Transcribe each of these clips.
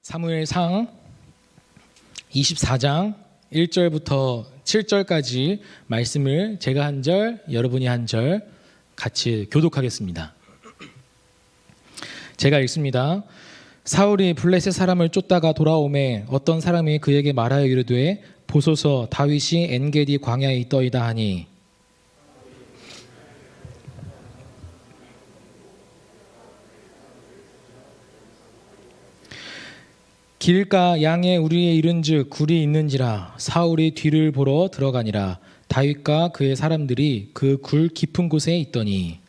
사무엘상 24장 1절부터 7절까지 말씀을 제가 한 절, 여러분이 한 절 같이 교독하겠습니다. 제가 읽습니다. 사울이 블레셋 사람을 쫓다가 돌아오매 어떤 사람이 그에게 말하여 이르되 보소서 다윗이 엔게디 광야에 있더이다 하니 길가 양에 우리에 이른즉 굴이 있는지라 사울이 뒤를 보러 들어가니라 다윗과 그의 사람들이 그 굴 깊은 곳에 있더니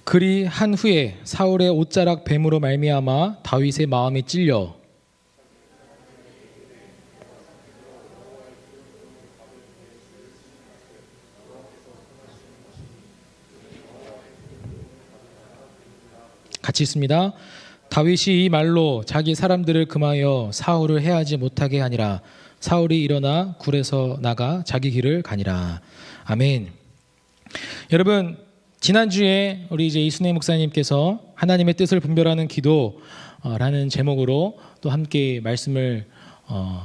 그리 한 후에 사울의 옷자락 뱀으로 말미암아 다윗의 마음이 찔려 같이 있습니다. 다윗이 이 말로 자기 사람들을 금하여 사울을 해하지 못하게 하니라. 사울이 일어나 굴에서 나가 자기 길을 가니라. 아멘. 여러분, 지난주에 우리 이제 이순혜 목사님께서 하나님의 뜻을 분별하는 기도라는 제목으로 또 함께 말씀을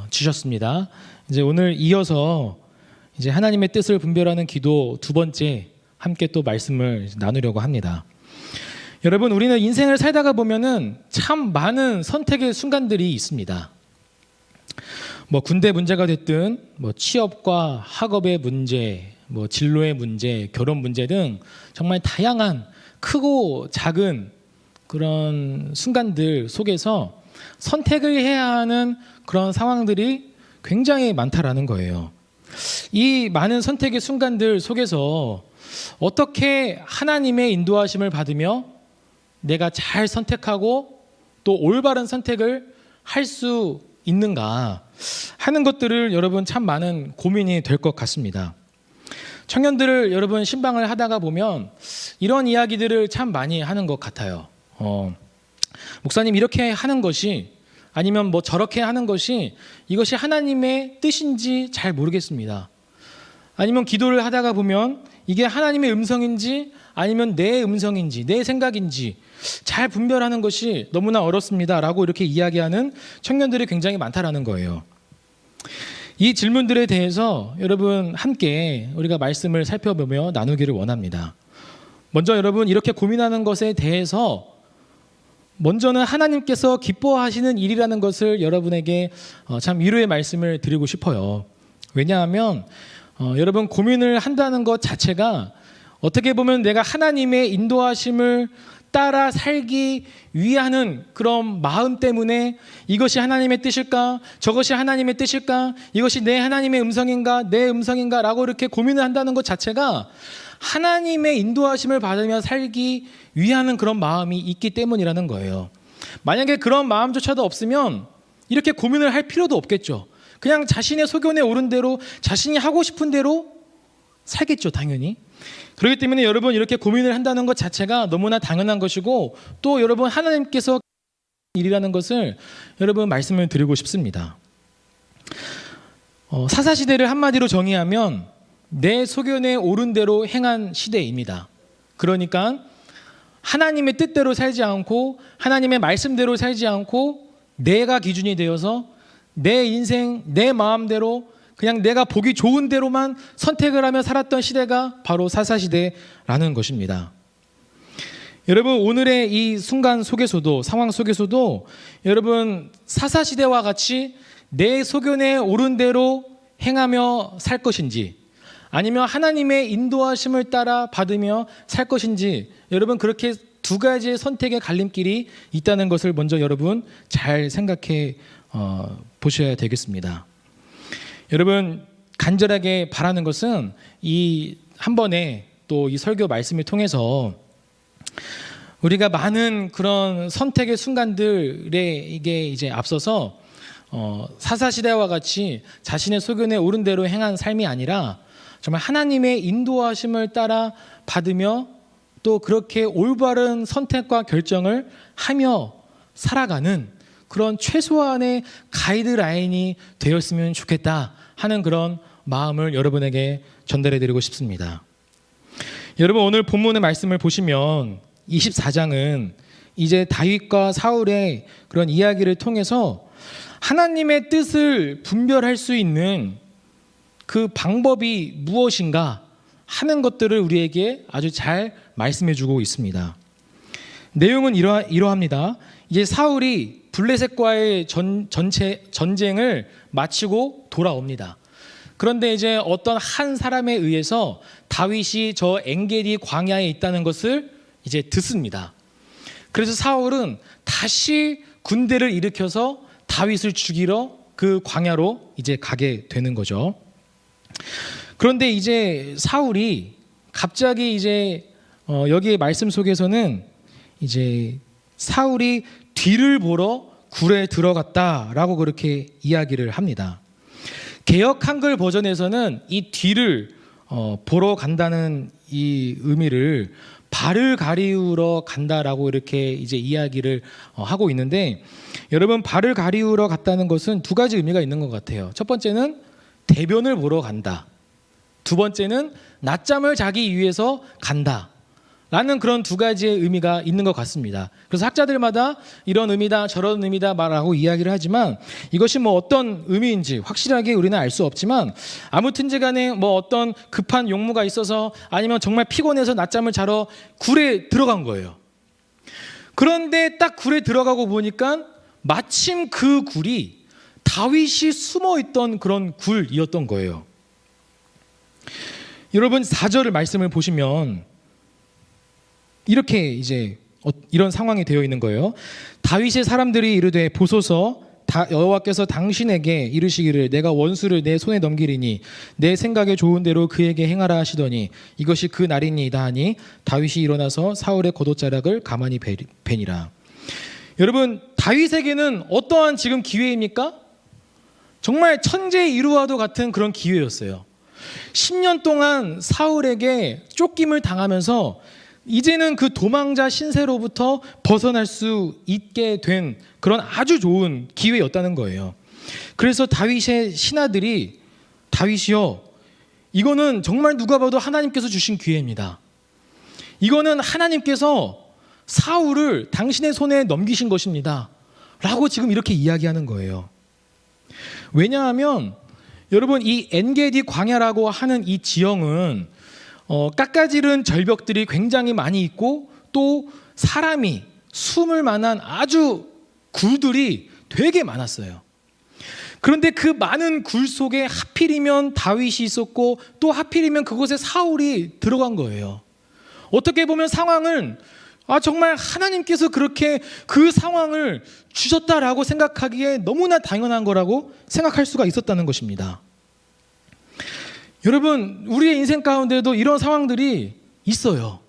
주셨습니다. 이제 오늘 이어서 이제 하나님의 뜻을 분별하는 기도 두 번째 함께 또 말씀을 나누려고 합니다. 여러분, 우리는 인생을 살다가 보면은 참 많은 선택의 순간들이 있습니다. 뭐 군대 문제가 됐든, 뭐 취업과 학업의 문제, 뭐 진로의 문제, 결혼 문제 등 정말 다양한 크고 작은 그런 순간들 속에서 선택을 해야 하는 그런 상황들이 굉장히 많다라는 거예요. 이 많은 선택의 순간들 속에서 어떻게 하나님의 인도하심을 받으며 내가 잘 선택하고 또 올바른 선택을 할 수 있는가 하는 것들을 여러분 참 많은 고민이 될 것 같습니다. 청년들을 여러분 신방을 하다가 보면 이런 이야기들을 참 많이 하는 것 같아요. 목사님 이렇게 하는 것이 아니면 뭐 저렇게 하는 것이 이것이 하나님의 뜻인지 잘 모르겠습니다. 아니면 기도를 하다가 보면 이게 하나님의 음성인지 아니면 내 음성인지 내 생각인지 잘 분별하는 것이 너무나 어렵습니다 라고 이렇게 이야기하는 청년들이 굉장히 많다라는 거예요. 이 질문들에 대해서 여러분 함께 우리가 말씀을 살펴보며 나누기를 원합니다. 먼저 여러분 이렇게 고민하는 것에 대해서 먼저는 하나님께서 기뻐하시는 일이라는 것을 여러분에게 참 위로의 말씀을 드리고 싶어요. 왜냐하면 여러분 고민을 한다는 것 자체가 어떻게 보면 내가 하나님의 인도하심을 따라 살기 위하는 그런 마음 때문에 이것이 하나님의 뜻일까? 저것이 하나님의 뜻일까? 이것이 내 하나님의 음성인가? 내 음성인가? 라고 이렇게 고민을 한다는 것 자체가 하나님의 인도하심을 받으며 살기 위하는 그런 마음이 있기 때문이라는 거예요. 만약에 그런 마음조차도 없으면 이렇게 고민을 할 필요도 없겠죠. 그냥 자신의 소견에 오른 대로 자신이 하고 싶은 대로 살겠죠, 당연히. 그렇기 때문에 여러분 이렇게 고민을 한다는 것 자체가 너무나 당연한 것이고 또 여러분 하나님께서 일이라는 것을 여러분 말씀을 드리고 싶습니다. 사사시대를 한마디로 정의하면 내 소견에 오른 대로 행한 시대입니다. 그러니까 하나님의 뜻대로 살지 않고 하나님의 말씀대로 살지 않고 내가 기준이 되어서 내 인생, 내 마음대로 그냥 내가 보기 좋은 대로만 선택을 하며 살았던 시대가 바로 사사시대라는 것입니다. 여러분 오늘의 이 순간 속에서도 상황 속에서도 여러분 사사시대와 같이 내 소견에 오른 대로 행하며 살 것인지 아니면 하나님의 인도하심을 따라 받으며 살 것인지 여러분 그렇게 두 가지의 선택의 갈림길이 있다는 것을 먼저 여러분 잘 생각해 보셔야 되겠습니다. 여러분 간절하게 바라는 것은 이 한 번에 또 이 설교 말씀을 통해서 우리가 많은 그런 선택의 순간들에 이게 이제 앞서서 사사시대와 같이 자신의 소견에 오른 대로 행한 삶이 아니라 정말 하나님의 인도하심을 따라 받으며 또 그렇게 올바른 선택과 결정을 하며 살아가는 그런 최소한의 가이드라인이 되었으면 좋겠다 하는 그런 마음을 여러분에게 전달해 드리고 싶습니다. 여러분, 오늘 본문의 말씀을 보시면 24장은 이제 다윗과 사울의 그런 이야기를 통해서 하나님의 뜻을 분별할 수 있는 그 방법이 무엇인가 하는 것들을 우리에게 아주 잘 말씀해 주고 있습니다. 내용은 이러합니다. 이제 사울이 블레셋과의 전쟁을 마치고 돌아옵니다. 그런데 이제 어떤 한 사람에 의해서 다윗이 저 엔게디 광야에 있다는 것을 이제 듣습니다. 그래서 사울은 다시 군대를 일으켜서 다윗을 죽이러 그 광야로 이제 가게 되는 거죠. 그런데 이제 사울이 갑자기 이제 여기의 말씀 속에서는 이제 사울이 뒤를 보러 굴에 들어갔다라고 그렇게 이야기를 합니다. 개역 한글 버전에서는 이 뒤를 보러 간다는 이 의미를 발을 가리우러 간다라고 이렇게 이제 이야기를 하고 있는데, 여러분, 발을 가리우러 갔다는 것은 두 가지 의미가 있는 것 같아요. 첫 번째는 대변을 보러 간다. 두 번째는 낮잠을 자기 위해서 간다. 라는 그런 두 가지의 의미가 있는 것 같습니다. 그래서 학자들마다 이런 의미다 저런 의미다 말하고 이야기를 하지만 이것이 뭐 어떤 의미인지 확실하게 우리는 알 수 없지만, 아무튼지 간에 뭐 어떤 급한 용무가 있어서 아니면 정말 피곤해서 낮잠을 자러 굴에 들어간 거예요. 그런데 딱 굴에 들어가고 보니까 마침 그 굴이 다윗이 숨어있던 그런 굴이었던 거예요. 여러분, 4절 말씀을 보시면 이렇게 이제 이런 상황이 되어 있는 거예요. 다윗의 사람들이 이르되 보소서, 여호와께서 당신에게 이르시기를 내가 원수를 내 손에 넘기리니 내 생각에 좋은 대로 그에게 행하라 하시더니 이것이 그 날이니이다 하니 다윗이 일어나서 사울의 겉옷자락을 가만히 베니라. 여러분, 다윗에게는 어떠한 지금 기회입니까? 정말 천재이루와도 같은 그런 기회였어요. 10년 동안 사울에게 쫓김을 당하면서 이제는 그 도망자 신세로부터 벗어날 수 있게 된 그런 아주 좋은 기회였다는 거예요. 그래서 다윗의 신하들이 다윗이요, 이거는 정말 누가 봐도 하나님께서 주신 기회입니다. 이거는 하나님께서 사울을 당신의 손에 넘기신 것입니다. 라고 지금 이렇게 이야기하는 거예요. 왜냐하면 여러분, 이 엔게디 광야라고 하는 이 지형은 깎아지른 절벽들이 굉장히 많이 있고 또 사람이 숨을 만한 아주 굴들이 되게 많았어요. 그런데 그 많은 굴 속에 하필이면 다윗이 있었고 또 하필이면 그곳에 사울이 들어간 거예요. 어떻게 보면 상황을 정말 하나님께서 그렇게 그 상황을 주셨다라고 생각하기에 너무나 당연한 거라고 생각할 수가 있었다는 것입니다. 여러분, 우리의 인생 가운데도 이런 상황들이 있어요.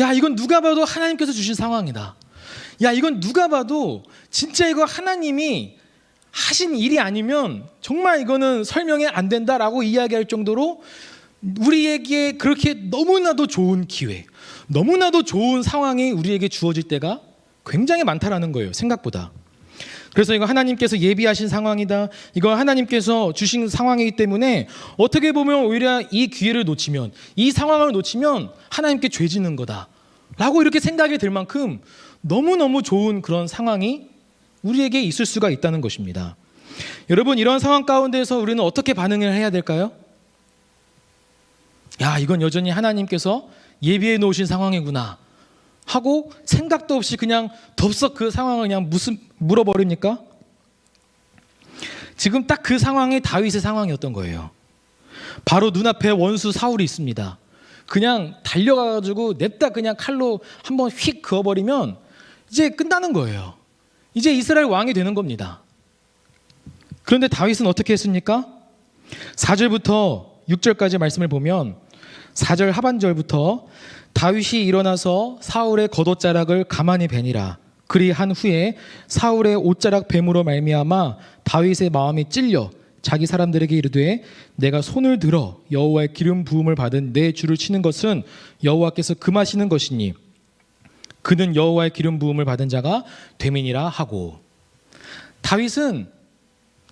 야, 이건 누가 봐도 하나님께서 주신 상황이다. 야, 이건 누가 봐도 진짜 이거 하나님이 하신 일이 아니면 정말 이거는 설명이 안 된다라고 이야기할 정도로 우리에게 그렇게 너무나도 좋은 기회, 너무나도 좋은 상황이 우리에게 주어질 때가 굉장히 많다라는 거예요, 생각보다. 그래서 이거 하나님께서 예비하신 상황이다, 이거 하나님께서 주신 상황이기 때문에 어떻게 보면 오히려 이 기회를 놓치면, 이 상황을 놓치면 하나님께 죄 짓는 거다 라고 이렇게 생각이 들 만큼 너무너무 좋은 그런 상황이 우리에게 있을 수가 있다는 것입니다. 여러분, 이런 상황 가운데서 우리는 어떻게 반응을 해야 될까요? 야, 이건 여전히 하나님께서 예비해 놓으신 상황이구나 하고 생각도 없이 그냥 덥석 그 상황을 그냥 물어버립니까? 지금 딱 그 상황이 다윗의 상황이었던 거예요. 바로 눈앞에 원수 사울이 있습니다. 그냥 달려가가지고 냅다 그냥 칼로 한번 휙 그어버리면 이제 끝나는 거예요. 이제 이스라엘 왕이 되는 겁니다. 그런데 다윗은 어떻게 했습니까? 4절부터 6절까지 말씀을 보면 4절 하반절부터 다윗이 일어나서 사울의 겉옷자락을 가만히 베니라. 그리한 후에 사울의 옷자락 뱀으로 말미암아 다윗의 마음이 찔려 자기 사람들에게 이르되 내가 손을 들어 여호와의 기름 부음을 받은 내 주를 치는 것은 여호와께서 금하시는 것이니 그는 여호와의 기름 부음을 받은 자가 됨이니라 하고. 다윗은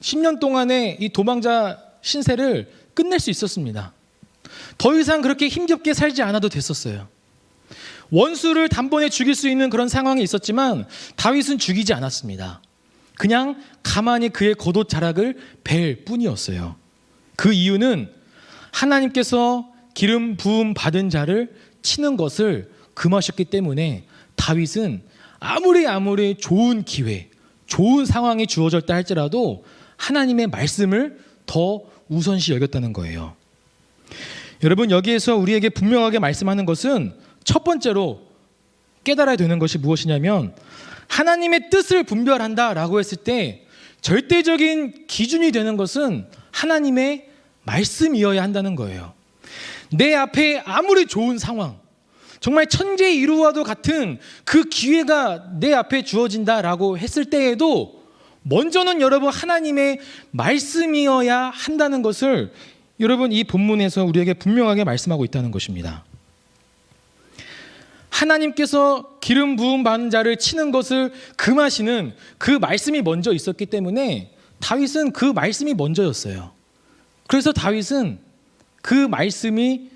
10년 동안의 이 도망자 신세를 끝낼 수 있었습니다. 더 이상 그렇게 힘겹게 살지 않아도 됐었어요. 원수를 단번에 죽일 수 있는 그런 상황이 있었지만 다윗은 죽이지 않았습니다. 그냥 가만히 그의 겉옷 자락을 벨 뿐이었어요. 그 이유는 하나님께서 기름 부음 받은 자를 치는 것을 금하셨기 때문에 다윗은 아무리 좋은 기회, 좋은 상황이 주어졌다 할지라도 하나님의 말씀을 더 우선시 여겼다는 거예요. 여러분, 여기에서 우리에게 분명하게 말씀하는 것은 첫 번째로 깨달아야 되는 것이 무엇이냐면 하나님의 뜻을 분별한다라고 했을 때 절대적인 기준이 되는 것은 하나님의 말씀이어야 한다는 거예요. 내 앞에 아무리 좋은 상황, 정말 천재이루와도 같은 그 기회가 내 앞에 주어진다라고 했을 때에도 먼저는 여러분 하나님의 말씀이어야 한다는 것을 여러분 이 본문에서 우리에게 분명하게 말씀하고 있다는 것입니다. 하나님께서 기름 부음 받은 자를 치는 것을 금하시는 그 말씀이 먼저 있었기 때문에 다윗은 그 말씀이 먼저였어요. 그래서 다윗은 그 말씀이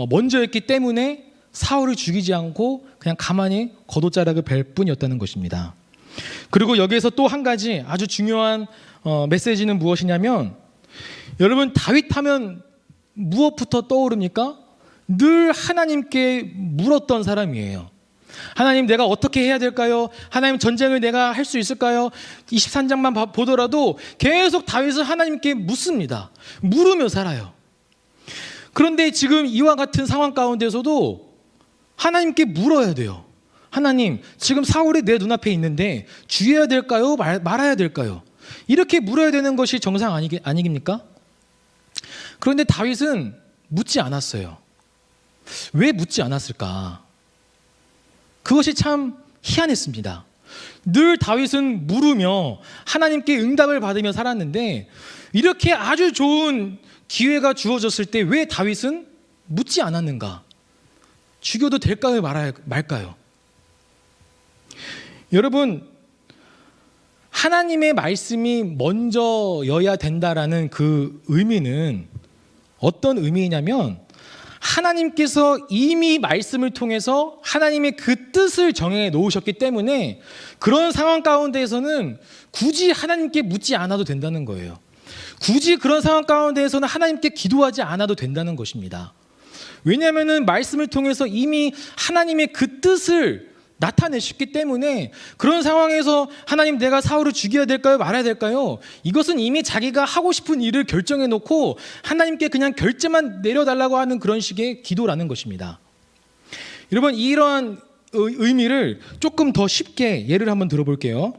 먼저였기 때문에 사울을 죽이지 않고 그냥 가만히 겉옷자락을 벨 뿐이었다는 것입니다. 그리고 여기에서 또 한 가지 아주 중요한 메시지는 무엇이냐면 여러분 다윗 하면 무엇부터 떠오릅니까? 늘 하나님께 물었던 사람이에요. 하나님, 내가 어떻게 해야 될까요? 하나님, 전쟁을 내가 할 수 있을까요? 23장만 보더라도 계속 다윗은 하나님께 묻습니다. 물으며 살아요. 그런데 지금 이와 같은 상황 가운데서도 하나님께 물어야 돼요. 하나님, 지금 사울이 내 눈앞에 있는데 주의해야 될까요? 말아야 될까요? 이렇게 물어야 되는 것이 정상 아니깁니까? 그런데 다윗은 묻지 않았어요. 왜 묻지 않았을까? 그것이 참 희한했습니다. 늘 다윗은 물으며 하나님께 응답을 받으며 살았는데 이렇게 아주 좋은 기회가 주어졌을 때 왜 다윗은 묻지 않았는가? 죽여도 될까요? 말까요? 여러분, 하나님의 말씀이 먼저여야 된다라는 그 의미는 어떤 의미냐면 하나님께서 이미 말씀을 통해서 하나님의 그 뜻을 정해 놓으셨기 때문에 그런 상황 가운데에서는 굳이 하나님께 묻지 않아도 된다는 거예요. 굳이 그런 상황 가운데에서는 하나님께 기도하지 않아도 된다는 것입니다. 왜냐하면 말씀을 통해서 이미 하나님의 그 뜻을 나타내셨기 때문에 그런 상황에서 하나님, 내가 사울을 죽여야 될까요? 말아야 될까요? 이것은 이미 자기가 하고 싶은 일을 결정해 놓고 하나님께 그냥 결제만 내려달라고 하는 그런 식의 기도라는 것입니다. 여러분, 이러한 의미를 조금 더 쉽게 예를 한번 들어볼게요.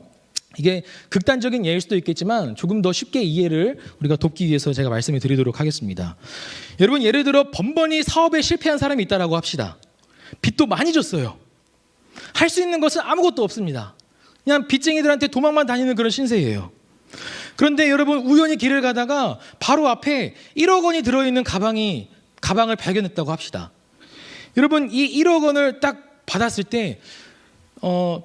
이게 극단적인 예일 수도 있겠지만 조금 더 쉽게 이해를 우리가 돕기 위해서 제가 말씀을 드리도록 하겠습니다. 여러분, 예를 들어 번번이 사업에 실패한 사람이 있다라고 합시다. 빚도 많이 줬어요. 할 수 있는 것은 아무것도 없습니다. 그냥 빚쟁이들한테 도망만 다니는 그런 신세예요. 그런데 여러분, 우연히 길을 가다가 바로 앞에 1억 원이 들어있는 가방을 발견했다고 합시다. 여러분, 이 1억 원을 딱 받았을 때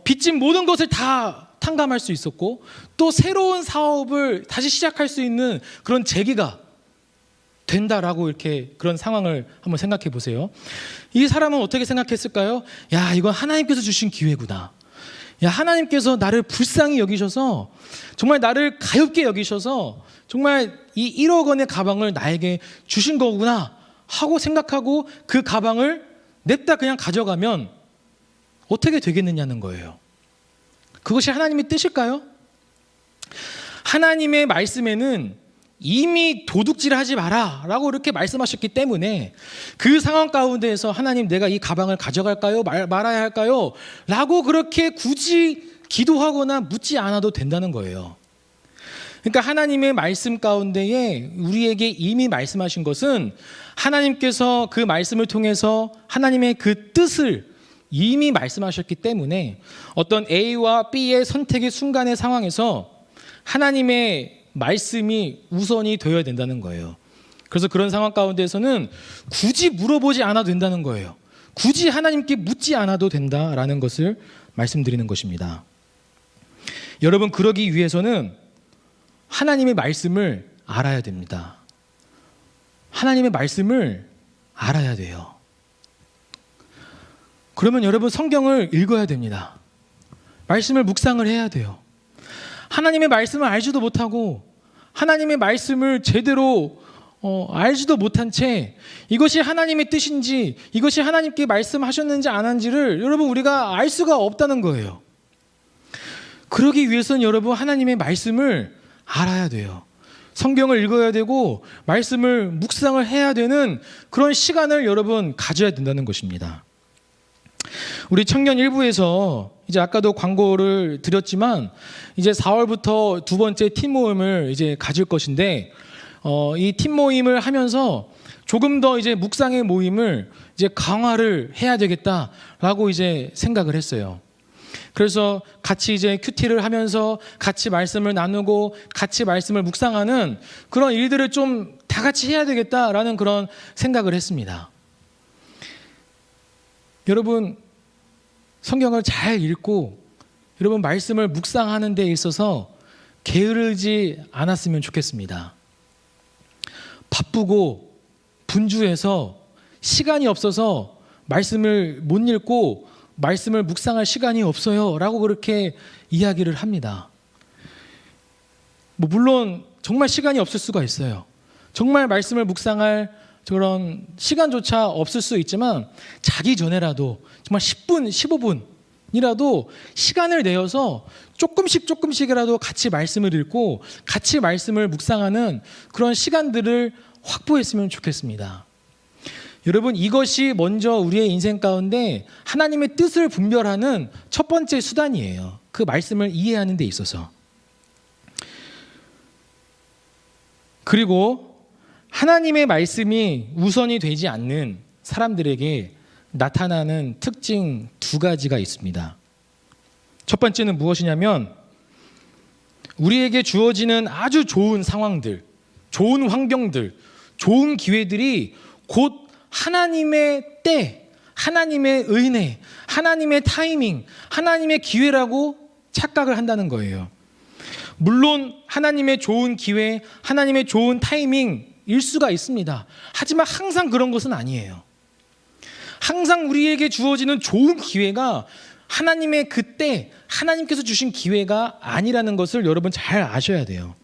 빚진 모든 것을 다 탕감할 수 있었고 또 새로운 사업을 다시 시작할 수 있는 그런 재기가 된다라고 이렇게 그런 상황을 한번 생각해 보세요. 이 사람은 어떻게 생각했을까요? 야, 이건 하나님께서 주신 기회구나. 야, 하나님께서 나를 불쌍히 여기셔서 정말 나를 가엾게 여기셔서 정말 이 1억 원의 가방을 나에게 주신 거구나 하고 생각하고 그 가방을 냅다 그냥 가져가면 어떻게 되겠느냐는 거예요. 그것이 하나님의 뜻일까요? 하나님의 말씀에는 이미 도둑질하지 마라 라고 이렇게 말씀하셨기 때문에 그 상황 가운데에서 하나님, 내가 이 가방을 가져갈까요? 말아야 할까요? 라고 그렇게 굳이 기도하거나 묻지 않아도 된다는 거예요. 그러니까 하나님의 말씀 가운데에 우리에게 이미 말씀하신 것은 하나님께서 그 말씀을 통해서 하나님의 그 뜻을 이미 말씀하셨기 때문에 어떤 A와 B의 선택의 순간의 상황에서 하나님의 말씀이 우선이 되어야 된다는 거예요. 그래서 그런 상황 가운데서는 굳이 물어보지 않아도 된다는 거예요. 굳이 하나님께 묻지 않아도 된다라는 것을 말씀드리는 것입니다. 여러분, 그러기 위해서는 하나님의 말씀을 알아야 됩니다. 하나님의 말씀을 알아야 돼요. 그러면 여러분, 성경을 읽어야 됩니다. 말씀을 묵상을 해야 돼요. 하나님의 말씀을 알지도 못하고 하나님의 말씀을 제대로 알지도 못한 채 이것이 하나님의 뜻인지, 이것이 하나님께 말씀하셨는지 안 한지를 여러분, 우리가 알 수가 없다는 거예요. 그러기 위해서는 여러분, 하나님의 말씀을 알아야 돼요. 성경을 읽어야 되고 말씀을 묵상을 해야 되는 그런 시간을 여러분 가져야 된다는 것입니다. 우리 청년 일부에서 이제 아까도 광고를 드렸지만 이제 4월부터 두 번째 팀 모임을 이제 가질 것인데, 이 팀 모임을 하면서 조금 더 이제 묵상의 모임을 이제 강화를 해야 되겠다라고 이제 생각을 했어요. 그래서 같이 이제 큐티를 하면서 같이 말씀을 나누고 같이 말씀을 묵상하는 그런 일들을 좀 다 같이 해야 되겠다라는 그런 생각을 했습니다. 여러분, 성경을 잘 읽고 여러분 말씀을 묵상하는 데 있어서 게으르지 않았으면 좋겠습니다. 바쁘고 분주해서 시간이 없어서 말씀을 못 읽고 말씀을 묵상할 시간이 없어요 라고 그렇게 이야기를 합니다. 물론 정말 시간이 없을 수가 있어요. 정말 말씀을 묵상할 그런 시간조차 없을 수 있지만 자기 전에라도 정말 10분, 15분이라도 시간을 내어서 조금씩이라도 같이 말씀을 읽고 같이 말씀을 묵상하는 그런 시간들을 확보했으면 좋겠습니다. 여러분, 이것이 먼저 우리의 인생 가운데 하나님의 뜻을 분별하는 첫 번째 수단이에요. 그 말씀을 이해하는 데 있어서. 그리고 하나님의 말씀이 우선이 되지 않는 사람들에게 나타나는 특징 두 가지가 있습니다. 첫 번째는 무엇이냐면, 우리에게 주어지는 아주 좋은 상황들, 좋은 환경들, 좋은 기회들이 곧 하나님의 때, 하나님의 은혜, 하나님의 타이밍, 하나님의 기회라고 착각을 한다는 거예요. 물론 하나님의 좋은 기회, 하나님의 좋은 타이밍일 수가 있습니다. 하지만 항상 그런 것은 아니에요. 항상 우리에게 주어지는 좋은 기회가 하나님의 그때, 하나님께서 주신 기회가 아니라는 것을 여러분 잘 아셔야 돼요.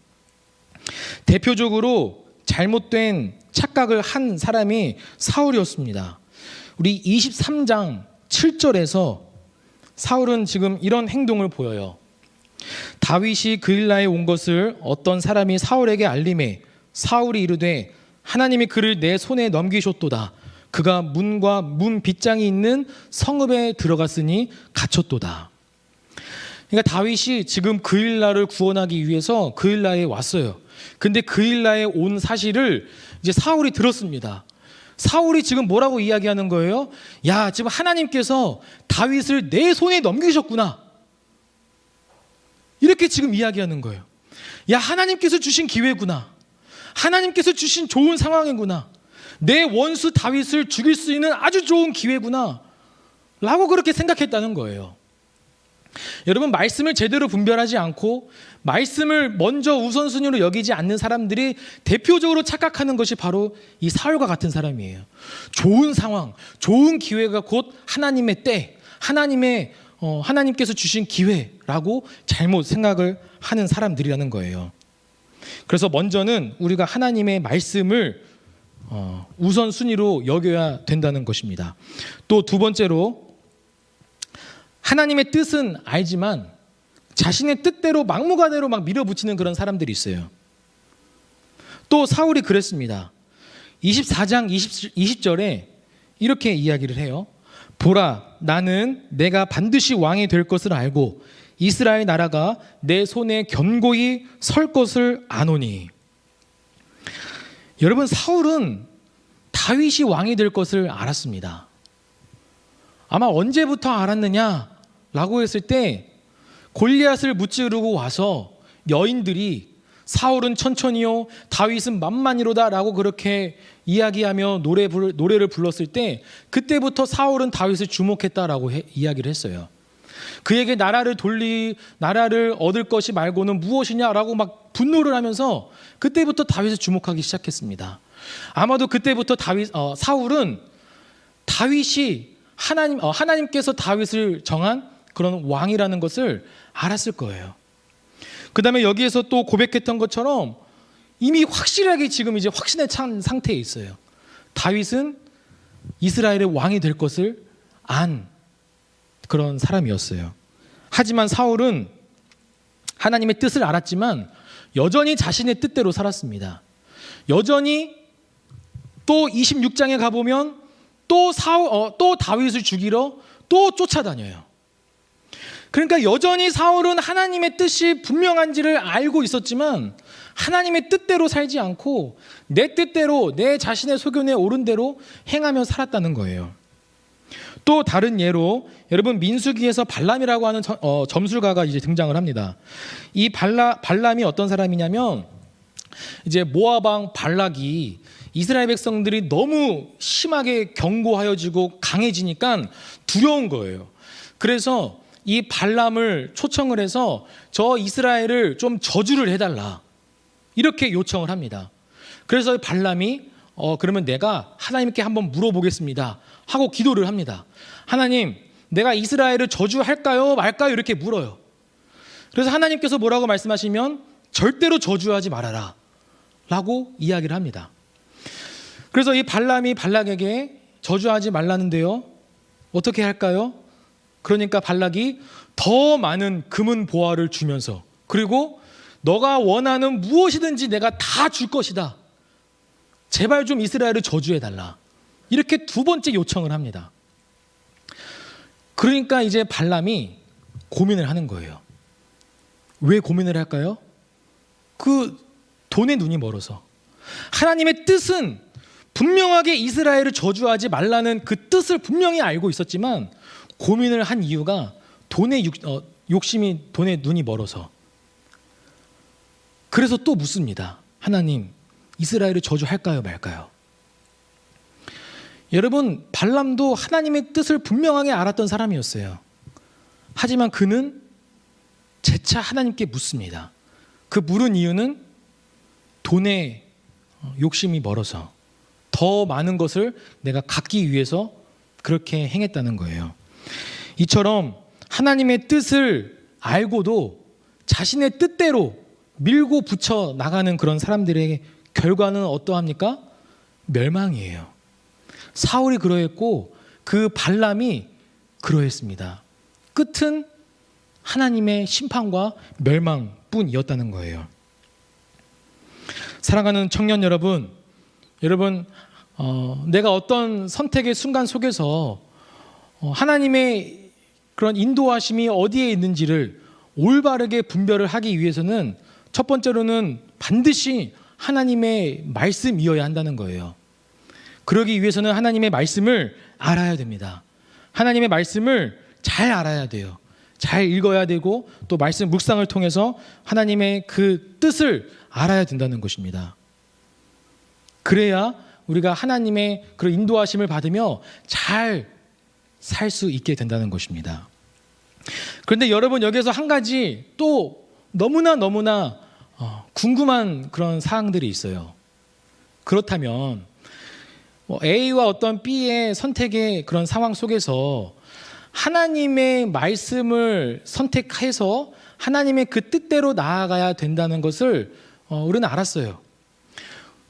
대표적으로 잘못된 착각을 한 사람이 사울이었습니다. 우리 23장 7절에서 사울은 지금 이런 행동을 보여요. 다윗이 그일라에 온 것을 어떤 사람이 사울에게 알림해 사울이 이르되 하나님이 그를 내 손에 넘기셨도다. 그가 문과 문 빗장이 있는 성읍에 들어갔으니 갇혔도다. 그러니까 다윗이 지금 그일라를 구원하기 위해서 그일라에 왔어요. 근데 그일라에 온 사실을 이제 사울이 들었습니다. 사울이 지금 뭐라고 이야기하는 거예요? 야, 지금 하나님께서 다윗을 내 손에 넘기셨구나. 이렇게 지금 이야기하는 거예요. 야, 하나님께서 주신 기회구나. 하나님께서 주신 좋은 상황이구나. 내 원수 다윗을 죽일 수 있는 아주 좋은 기회구나 라고 그렇게 생각했다는 거예요. 여러분, 말씀을 제대로 분별하지 않고 말씀을 먼저 우선순위로 여기지 않는 사람들이 대표적으로 착각하는 것이 바로 이 사울과 같은 사람이에요. 좋은 상황, 좋은 기회가 곧 하나님의 때, 하나님께서 주신 기회라고 잘못 생각을 하는 사람들이라는 거예요. 그래서 먼저는 우리가 하나님의 말씀을 우선순위로 여겨야 된다는 것입니다. 또 두 번째로, 하나님의 뜻은 알지만 자신의 뜻대로 막무가내로 막 밀어붙이는 그런 사람들이 있어요. 또 사울이 그랬습니다. 24장 20절에 이렇게 이야기를 해요. 보라, 나는 내가 반드시 왕이 될 것을 알고 이스라엘 나라가 내 손에 견고히 설 것을 아노니. 여러분, 사울은 다윗이 왕이 될 것을 알았습니다. 아마 언제부터 알았느냐라고 했을 때 골리앗을 무찌르고 와서 여인들이 사울은 천천히요 다윗은 만만이로다라고 그렇게 이야기하며 노래를 불렀을 때 그때부터 사울은 다윗을 주목했다라고 이야기를 했어요. 그에게 나라를 얻을 것이 말고는 무엇이냐라고 막 분노를 하면서 그때부터 다윗을 주목하기 시작했습니다. 아마도 그때부터 사울은 다윗이 하나님께서 다윗을 정한 그런 왕이라는 것을 알았을 거예요. 그 다음에 여기에서 또 고백했던 것처럼 이미 확실하게 지금 이제 확신에 찬 상태에 있어요. 다윗은 이스라엘의 왕이 될 것을 안 그런 사람이었어요. 하지만 사울은 하나님의 뜻을 알았지만 여전히 자신의 뜻대로 살았습니다. 여전히 또 26장에 가보면 또 다윗을 죽이러 또 쫓아다녀요. 그러니까 여전히 사울은 하나님의 뜻이 분명한지를 알고 있었지만 하나님의 뜻대로 살지 않고 내 뜻대로 내 자신의 소견에 옳은 대로 행하며 살았다는 거예요. 또 다른 예로 여러분 민수기에서 발람이라고 하는 점술가가 이제 등장을 합니다. 이 발람이 어떤 사람이냐면 이제 모압 왕 발락이 이스라엘 백성들이 너무 심하게 견고하여지고 강해지니까 두려운 거예요. 그래서 이 발람을 초청을 해서 저 이스라엘을 좀 저주를 해달라 이렇게 요청을 합니다. 그래서 발람이 그러면 내가 하나님께 한번 물어보겠습니다 하고 기도를 합니다. 하나님, 내가 이스라엘을 저주할까요 말까요 이렇게 물어요. 그래서 하나님께서 뭐라고 말씀하시면 절대로 저주하지 말아라 라고 이야기를 합니다. 그래서 이 발람이 발락에게 저주하지 말라는데요, 어떻게 할까요? 그러니까 발락이 더 많은 금은 보화를 주면서, 그리고 너가 원하는 무엇이든지 내가 다 줄 것이다, 제발 좀 이스라엘을 저주해달라, 이렇게 두 번째 요청을 합니다. 그러니까 이제 발람이 고민을 하는 거예요. 왜 고민을 할까요? 그 돈에 눈이 멀어서. 하나님의 뜻은 분명하게 이스라엘을 저주하지 말라는 그 뜻을 분명히 알고 있었지만 고민을 한 이유가 돈의 욕심이, 돈에 눈이 멀어서. 그래서 또 묻습니다. 하나님, 이스라엘을 저주할까요 말까요? 여러분, 발람도 하나님의 뜻을 분명하게 알았던 사람이었어요. 하지만 그는 재차 하나님께 묻습니다. 그 물은 이유는 돈에 욕심이 멀어서, 더 많은 것을 내가 갖기 위해서 그렇게 행했다는 거예요. 이처럼 하나님의 뜻을 알고도 자신의 뜻대로 밀고 붙여 나가는 그런 사람들의 결과는 어떠합니까? 멸망이에요. 사울이 그러했고 그 발람이 그러했습니다. 끝은 하나님의 심판과 멸망뿐이었다는 거예요. 사랑하는 청년 여러분, 내가 어떤 선택의 순간 속에서 하나님의 그런 인도하심이 어디에 있는지를 올바르게 분별을 하기 위해서는 첫 번째로는 반드시 하나님의 말씀이어야 한다는 거예요. 그러기 위해서는 하나님의 말씀을 알아야 됩니다. 하나님의 말씀을 잘 알아야 돼요. 잘 읽어야 되고 또 말씀 묵상을 통해서 하나님의 그 뜻을 알아야 된다는 것입니다. 그래야 우리가 하나님의 그런 인도하심을 받으며 잘 살 수 있게 된다는 것입니다. 그런데 여러분, 여기서 한 가지 또 너무나 궁금한 그런 사항들이 있어요. 그렇다면 A와 어떤 B의 선택의 그런 상황 속에서 하나님의 말씀을 선택해서 하나님의 그 뜻대로 나아가야 된다는 것을 우리는 알았어요.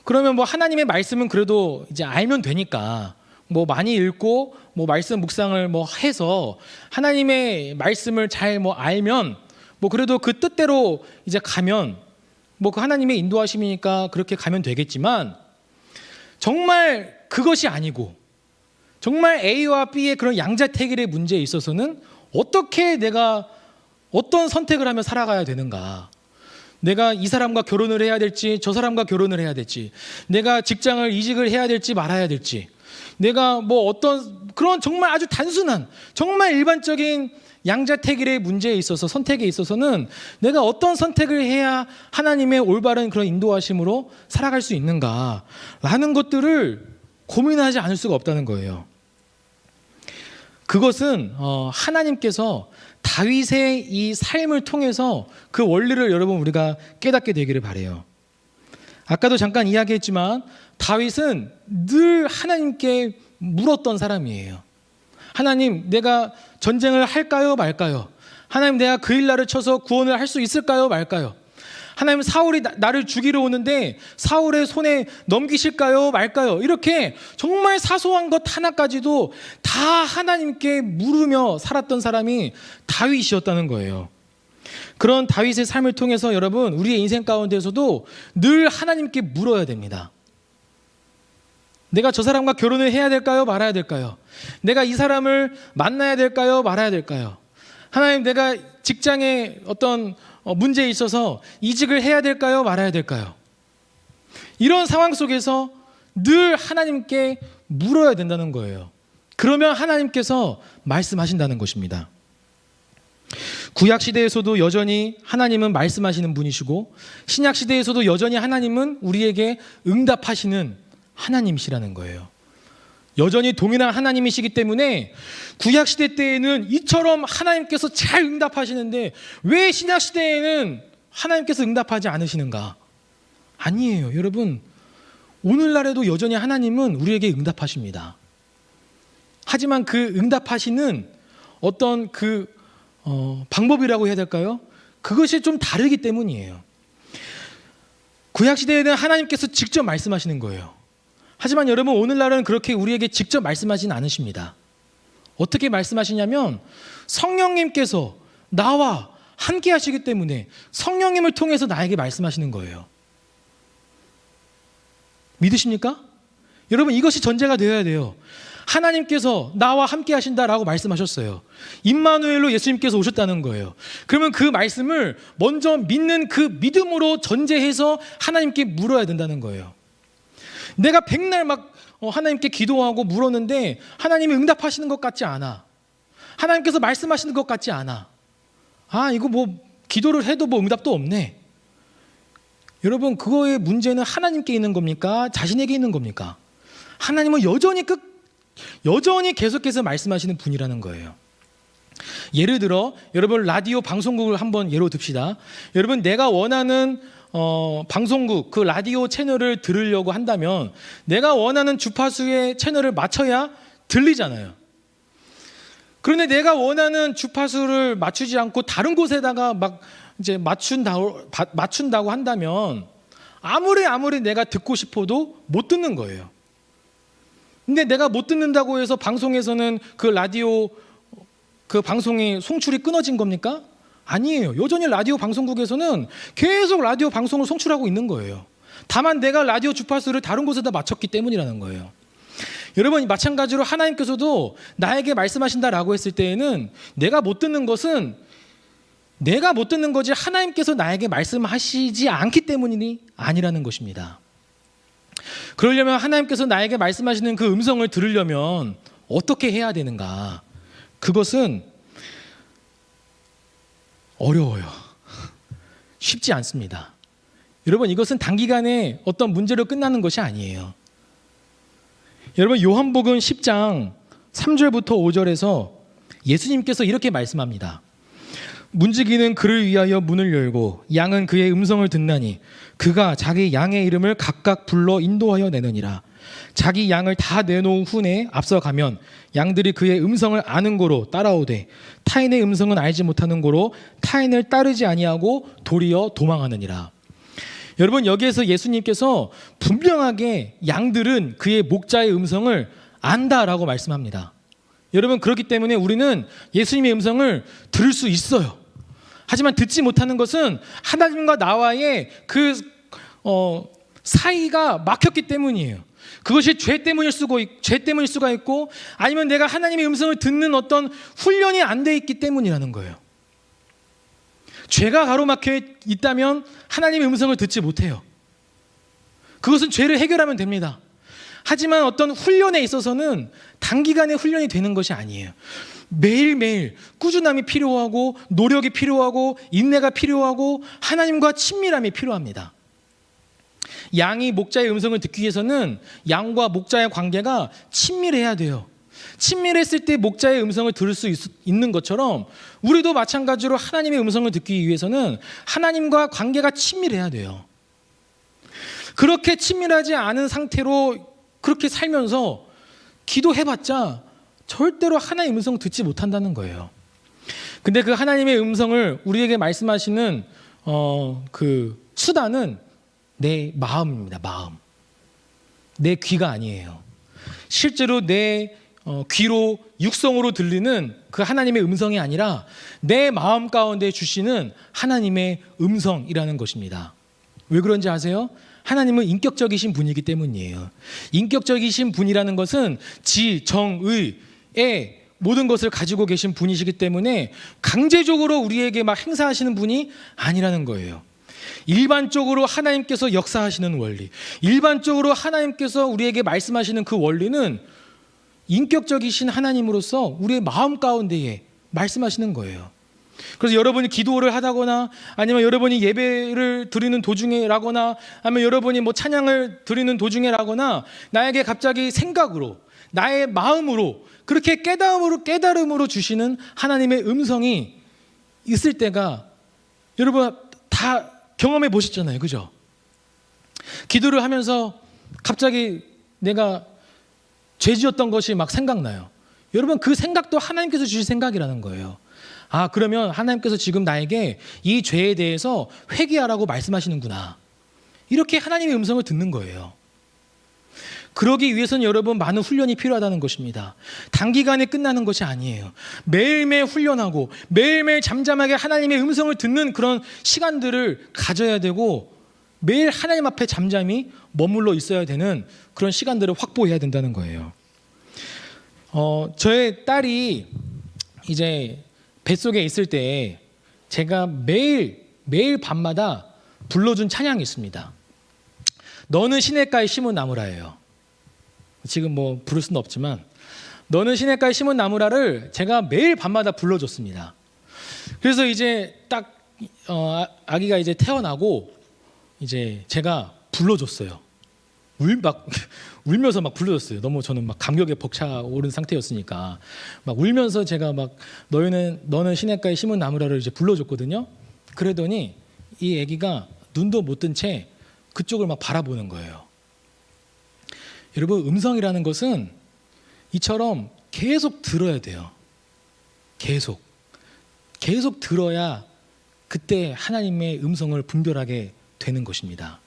그러면 하나님의 말씀은 그래도 이제 알면 되니까 많이 읽고 말씀 묵상을 해서 하나님의 말씀을 잘 알면 그래도 그 뜻대로 이제 가면 그 하나님의 인도하심이니까 그렇게 가면 되겠지만, 정말 그것이 아니고 정말 A와 B의 그런 양자택일의 문제에 있어서는 어떻게 내가 어떤 선택을 하며 살아가야 되는가, 내가 이 사람과 결혼을 해야 될지 저 사람과 결혼을 해야 될지, 내가 직장을 이직을 해야 될지 말아야 될지, 내가 어떤 그런 정말 아주 단순한 정말 일반적인 양자택일의 문제에 있어서 선택에 있어서는 내가 어떤 선택을 해야 하나님의 올바른 그런 인도하심으로 살아갈 수 있는가라는 것들을 고민하지 않을 수가 없다는 거예요. 그것은 하나님께서 다윗의 이 삶을 통해서 그 원리를 여러분 우리가 깨닫게 되기를 바라요. 아까도 잠깐 이야기했지만 다윗은 늘 하나님께 물었던 사람이에요. 하나님, 내가 전쟁을 할까요 말까요? 하나님, 내가 그 일날을 쳐서 구원을 할 수 있을까요 말까요? 하나님, 사울이 나를 죽이러 오는데 사울의 손에 넘기실까요 말까요? 이렇게 정말 사소한 것 하나까지도 다 하나님께 물으며 살았던 사람이 다윗이었다는 거예요. 그런 다윗의 삶을 통해서 여러분, 우리의 인생 가운데서도 늘 하나님께 물어야 됩니다. 내가 저 사람과 결혼을 해야 될까요 말아야 될까요? 내가 이 사람을 만나야 될까요 말아야 될까요? 하나님, 내가 직장에 어떤 문제에 있어서 이직을 해야 될까요 말아야 될까요? 이런 상황 속에서 늘 하나님께 물어야 된다는 거예요. 그러면 하나님께서 말씀하신다는 것입니다. 구약시대에서도 여전히 하나님은 말씀하시는 분이시고, 신약시대에서도 여전히 하나님은 우리에게 응답하시는 하나님이시라는 거예요. 여전히 동일한 하나님이시기 때문에 구약시대 때에는 이처럼 하나님께서 잘 응답하시는데 왜 신약시대에는 하나님께서 응답하지 않으시는가? 아니에요. 여러분, 오늘날에도 여전히 하나님은 우리에게 응답하십니다. 하지만 그 응답하시는 어떤 방법이라고 해야 될까요? 그것이 좀 다르기 때문이에요. 구약시대에는 하나님께서 직접 말씀하시는 거예요. 하지만 여러분, 오늘날은 그렇게 우리에게 직접 말씀하지는 않으십니다. 어떻게 말씀하시냐면 성령님께서 나와 함께 하시기 때문에 성령님을 통해서 나에게 말씀하시는 거예요. 믿으십니까? 여러분, 이것이 전제가 되어야 돼요. 하나님께서 나와 함께 하신다라고 말씀하셨어요. 임마누엘로 예수님께서 오셨다는 거예요. 그러면 그 말씀을 먼저 믿는 그 믿음으로 전제해서 하나님께 물어야 된다는 거예요. 내가 백날 하나님께 기도하고 물었는데 하나님이 응답하시는 것 같지 않아. 하나님께서 말씀하시는 것 같지 않아. 이거 기도를 해도 응답도 없네. 여러분, 그거의 문제는 하나님께 있는 겁니까? 자신에게 있는 겁니까? 하나님은 여전히 계속해서 말씀하시는 분이라는 거예요. 예를 들어 여러분, 라디오 방송국을 한번 예로 듭시다. 여러분, 내가 원하는 방송국, 그 라디오 채널을 들으려고 한다면 내가 원하는 주파수의 채널을 맞춰야 들리잖아요. 그런데 내가 원하는 주파수를 맞추지 않고 다른 곳에다가 이제 맞춘다고 한다면 아무리 내가 듣고 싶어도 못 듣는 거예요. 근데 내가 못 듣는다고 해서 방송에서는 그 라디오 그 방송이 송출이 끊어진 겁니까? 아니에요. 여전히 라디오 방송국에서는 계속 라디오 방송을 송출하고 있는 거예요. 다만 내가 라디오 주파수를 다른 곳에다 맞췄기 때문이라는 거예요. 여러분, 마찬가지로 하나님께서도 나에게 말씀하신다라고 했을 때에는 내가 못 듣는 것은 내가 못 듣는 거지 하나님께서 나에게 말씀하시지 않기 때문이 아니라는 것입니다. 그러려면 하나님께서 나에게 말씀하시는 그 음성을 들으려면 어떻게 해야 되는가? 그것은 어려워요. 쉽지 않습니다. 여러분, 이것은 단기간에 어떤 문제로 끝나는 것이 아니에요. 여러분, 요한복음 10장 3절부터 5절에서 예수님께서 이렇게 말씀합니다. 문지기는 그를 위하여 문을 열고 양은 그의 음성을 듣나니 그가 자기 양의 이름을 각각 불러 인도하여 내느니라. 자기 양을 다 내놓은 후에 앞서가면 양들이 그의 음성을 아는 고로 따라오되 타인의 음성은 알지 못하는 고로 타인을 따르지 아니하고 도리어 도망하느니라. 여러분, 여기에서 예수님께서 분명하게 양들은 그의 목자의 음성을 안다라고 말씀합니다. 여러분, 그렇기 때문에 우리는 예수님의 음성을 들을 수 있어요. 하지만 듣지 못하는 것은 하나님과 나와의 사이가 막혔기 때문이에요. 그것이 죄 때문일 수가 있고 아니면 내가 하나님의 음성을 듣는 어떤 훈련이 안 돼 있기 때문이라는 거예요. 죄가 가로막혀 있다면 하나님의 음성을 듣지 못해요. 그것은 죄를 해결하면 됩니다. 하지만 어떤 훈련에 있어서는 단기간에 훈련이 되는 것이 아니에요. 매일매일 꾸준함이 필요하고 노력이 필요하고 인내가 필요하고 하나님과 친밀함이 필요합니다. 양이 목자의 음성을 듣기 위해서는 양과 목자의 관계가 친밀해야 돼요. 친밀했을 때 목자의 음성을 들을 수 있는 것처럼 우리도 마찬가지로 하나님의 음성을 듣기 위해서는 하나님과 관계가 친밀해야 돼요. 그렇게 친밀하지 않은 상태로 그렇게 살면서 기도해봤자 절대로 하나님의 음성 듣지 못한다는 거예요. 근데 그 하나님의 음성을 우리에게 말씀하시는 그 수단은 내 마음입니다. 마음. 내 귀가 아니에요. 실제로 내 귀로 육성으로 들리는 그 하나님의 음성이 아니라 내 마음 가운데 주시는 하나님의 음성이라는 것입니다. 왜 그런지 아세요? 하나님은 인격적이신 분이기 때문이에요. 인격적이신 분이라는 것은 지, 정, 의의 모든 것을 가지고 계신 분이시기 때문에 강제적으로 우리에게 막 행사하시는 분이 아니라는 거예요. 일반적으로 하나님께서 역사하시는 원리, 일반적으로 하나님께서 우리에게 말씀하시는 그 원리는 인격적이신 하나님으로서 우리의 마음 가운데에 말씀하시는 거예요. 그래서 여러분이 기도를 하다거나 아니면 여러분이 예배를 드리는 도중에라거나 아니면 여러분이 뭐 찬양을 드리는 도중에라거나 나에게 갑자기 생각으로 나의 마음으로 그렇게 깨달음으로 주시는 하나님의 음성이 있을 때가 여러분 다 경험해 보셨잖아요. 그죠? 기도를 하면서 갑자기 내가 죄 지었던 것이 막 생각나요. 여러분 그 생각도 하나님께서 주신 생각이라는 거예요. 아, 그러면 하나님께서 지금 나에게 이 죄에 대해서 회개하라고 말씀하시는구나. 이렇게 하나님의 음성을 듣는 거예요. 그러기 위해서는 여러분 많은 훈련이 필요하다는 것입니다. 단기간에 끝나는 것이 아니에요. 매일매일 훈련하고 매일매일 잠잠하게 하나님의 음성을 듣는 그런 시간들을 가져야 되고 매일 하나님 앞에 잠잠히 머물러 있어야 되는 그런 시간들을 확보해야 된다는 거예요. 저의 딸이 이제 뱃속에 있을 때 제가 매일 밤마다 불러준 찬양이 있습니다. 너는 시냇가에 심은 나무라예요. 지금 뭐 부를 수는 없지만 너는 시냇가에 심은 나무라를 제가 매일 밤마다 불러줬습니다. 그래서 이제 딱 아기가 이제 태어나고 이제 제가 불러줬어요. 울면서 막 불러줬어요. 너무 저는 막 감격에 벅차오른 상태였으니까 막 울면서 제가 막 너는 시냇가에 심은 나무라를 이제 불러줬거든요. 그러더니 이 아기가 눈도 못 뜬 채 그쪽을 막 바라보는 거예요. 여러분 음성이라는 것은 이처럼 계속 들어야 돼요. 계속 들어야 그때 하나님의 음성을 분별하게 되는 것입니다.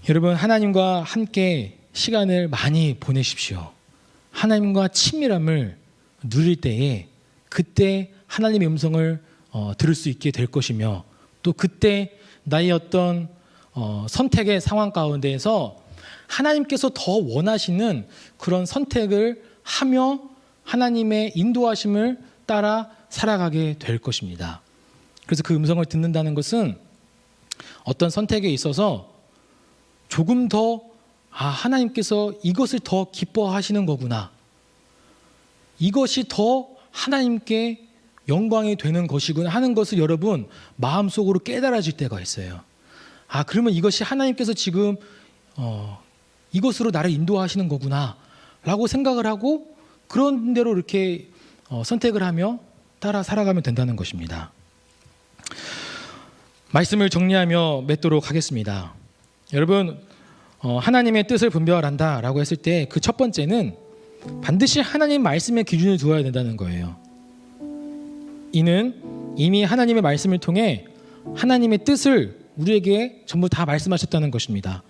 여러분 하나님과 함께 시간을 많이 보내십시오. 하나님과 친밀함을 누릴 때에 그때 하나님의 음성을 들을 수 있게 될 것이며 또 그때 나의 어떤 선택의 상황 가운데에서 하나님께서 더 원하시는 그런 선택을 하며 하나님의 인도하심을 따라 살아가게 될 것입니다. 그래서 그 음성을 듣는다는 것은 어떤 선택에 있어서 조금 더 하나님께서 이것을 더 기뻐하시는 거구나. 이것이 더 하나님께 영광이 되는 것이구나 하는 것을 여러분 마음속으로 깨달아질 때가 있어요. 그러면 이것이 하나님께서 지금 이것으로 나를 인도하시는 거구나 라고 생각을 하고 그런 대로 이렇게 선택을 하며 따라 살아가면 된다는 것입니다. 말씀을 정리하며 맺도록 하겠습니다. 여러분 하나님의 뜻을 분별한다 라고 했을 때 그 첫 번째는 반드시 하나님 말씀의 기준을 두어야 된다는 거예요. 이는 이미 하나님의 말씀을 통해 하나님의 뜻을 우리에게 전부 다 말씀하셨다는 것입니다.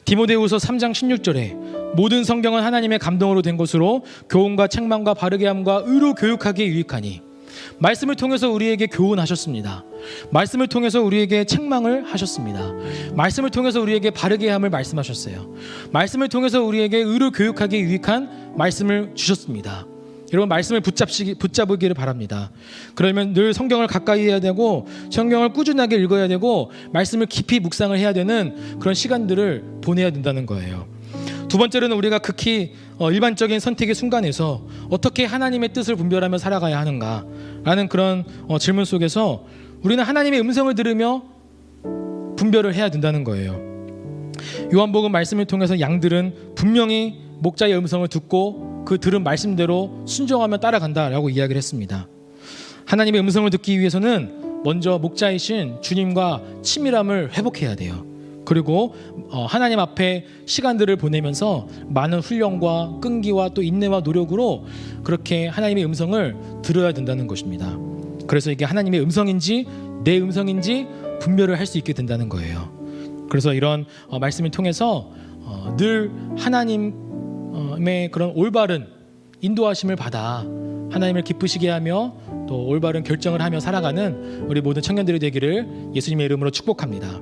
디모데후서 3장 16절에 모든 성경은 하나님의 감동으로 된 것으로 교훈과 책망과 바르게 함과 의로 교육하기에 유익하니 말씀을 통해서 우리에게 교훈하셨습니다. 말씀을 통해서 우리에게 책망을 하셨습니다. 말씀을 통해서 우리에게 바르게 함을 말씀하셨어요. 말씀을 통해서 우리에게 의로 교육하기에 유익한 말씀을 주셨습니다. 여러분 말씀을 붙잡으기를 바랍니다. 그러면 늘 성경을 가까이 해야 되고 성경을 꾸준하게 읽어야 되고 말씀을 깊이 묵상을 해야 되는 그런 시간들을 보내야 된다는 거예요. 두 번째로는 우리가 극히 일반적인 선택의 순간에서 어떻게 하나님의 뜻을 분별하며 살아가야 하는가라는 그런 질문 속에서 우리는 하나님의 음성을 들으며 분별을 해야 된다는 거예요. 요한복음 말씀을 통해서 양들은 분명히 목자의 음성을 듣고 그 들은 말씀대로 순종하며 따라간다라고 이야기를 했습니다. 하나님의 음성을 듣기 위해서는 먼저 목자이신 주님과 친밀함을 회복해야 돼요. 그리고 하나님 앞에 시간들을 보내면서 많은 훈련과 끈기와 또 인내와 노력으로 그렇게 하나님의 음성을 들어야 된다는 것입니다. 그래서 이게 하나님의 음성인지 내 음성인지 분별을 할 수 있게 된다는 거예요. 그래서 이런 말씀을 통해서 늘 하나님의 그런 올바른 인도하심을 받아 하나님을 기쁘시게 하며 또 올바른 결정을 하며 살아가는 우리 모든 청년들이 되기를 예수님의 이름으로 축복합니다.